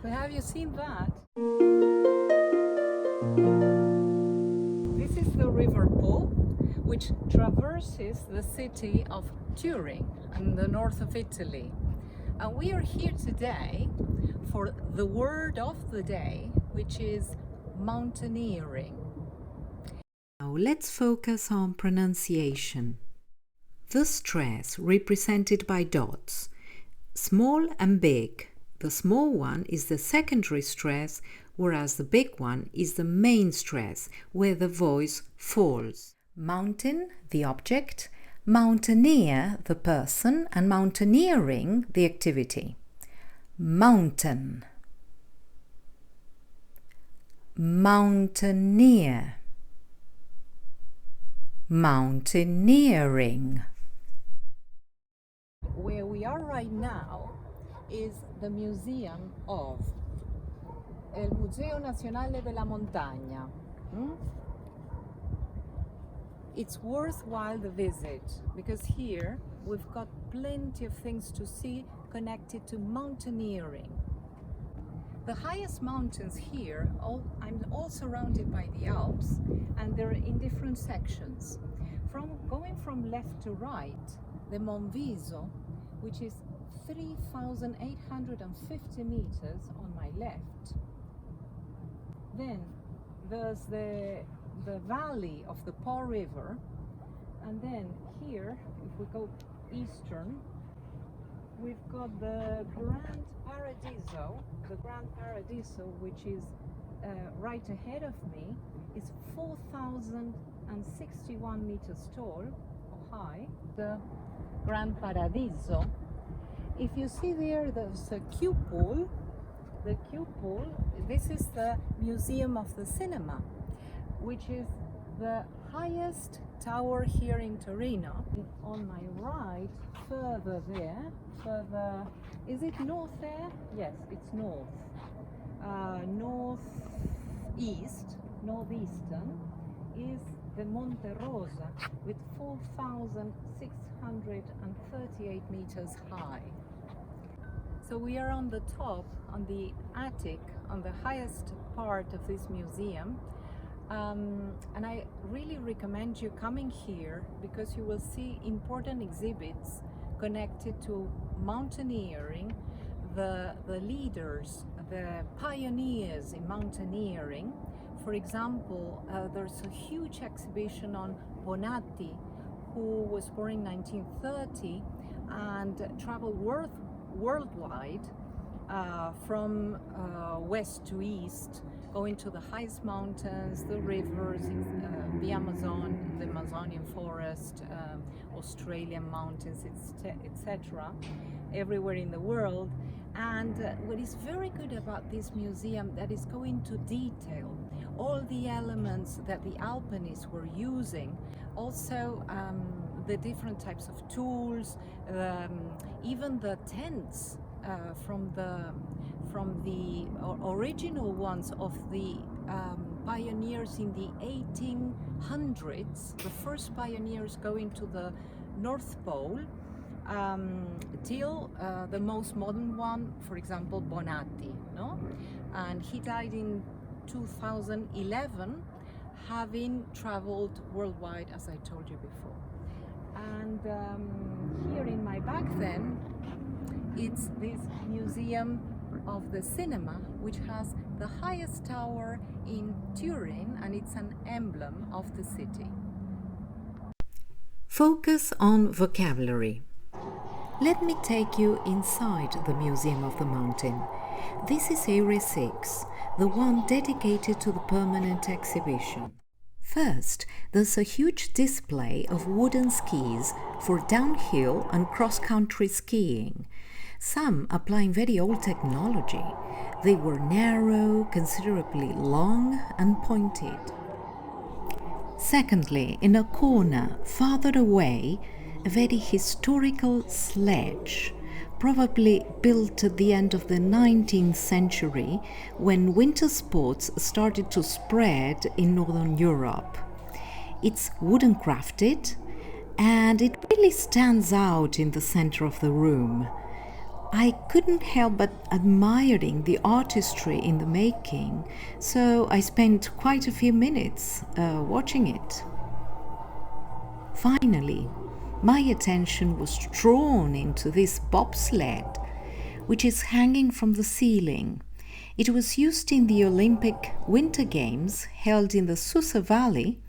But have you seen that? This is the River Po, which traverses the city of Turin in the north of Italy. And we are here today for the word of the day, which is mountaineering. Now let's focus on pronunciation. The stress represented by dots, small and big. The small one is the secondary stress, whereas the big one is the main stress, where the voice falls. Mountain, the object, mountaineer, the person, and mountaineering, the activity. Mountain, mountaineer, mountaineering. Where we are right now is the museum of el Museo Nazionale della Montagna. It's worthwhile the visit because here we've got plenty of things to see connected to mountaineering. The highest mountains here, I'm all surrounded by the Alps, and they're in different sections. Going from left to right, the Monviso, which is 3,850 meters on my left. Then there's the valley of the Po River, and then here, if we go eastern, we've got the Grand Paradiso, which is right ahead of me, is 4,061 meters tall or high. The Grand Paradiso. If you see there's a cupola. The cupola, this is the Museum of the Cinema, which is the highest tower here in Torino. On my right, further, is it north there? Yes, it's north. Northeastern is the Monte Rosa with 4,638 meters high. So we are on the top, on the attic, on the highest part of this museum. And I really recommend you coming here because you will see important exhibits connected to mountaineering, the leaders, the pioneers in mountaineering. For example, there's a huge exhibition on Bonatti, who was born in 1930 and traveled worldwide from west to east, going to the highest mountains, the rivers, the Amazonian forest, Australian mountains, etc., everywhere in the world. And what is very good about this museum, that is going to detail all the elements that the alpinists were using, also the different types of tools, even the tents from the original ones of the pioneers in the 1800s, the first pioneers going to the North Pole, till the most modern one, for example, Bonatti, no? And he died in 2011, having traveled worldwide, as I told you before. And here in my back then, it's this Museum of the Cinema, which has the highest tower in Turin, and it's an emblem of the city. Focus on vocabulary. Let me take you inside the Museum of the Mountain. This is Area 6, the one dedicated to the permanent exhibition. First, there's a huge display of wooden skis for downhill and cross-country skiing, some applying very old technology. They were narrow, considerably long and pointed. Secondly, in a corner farther away, a very historical sledge, probably built at the end of the 19th century when winter sports started to spread in Northern Europe. It's wooden crafted and it really stands out in the center of the room. I couldn't help but admiring the artistry in the making, so I spent quite a few minutes watching it. Finally, my attention was drawn into this bobsled, which is hanging from the ceiling. It was used in the Olympic Winter Games held in the Susa Valley,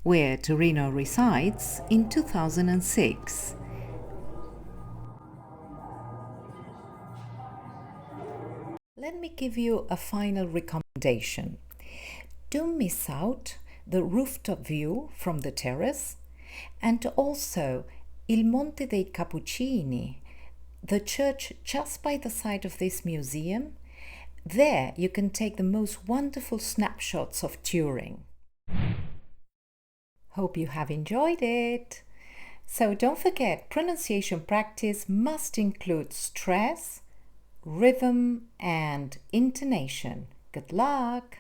where Torino resides, in 2006. Let me give you a final recommendation. Don't miss out the rooftop view from the terrace, and also Il Monte dei Cappuccini, the church just by the side of this museum. There you can take the most wonderful snapshots of Turin. Hope you have enjoyed it. So don't forget, pronunciation practice must include stress, rhythm and intonation. Good luck!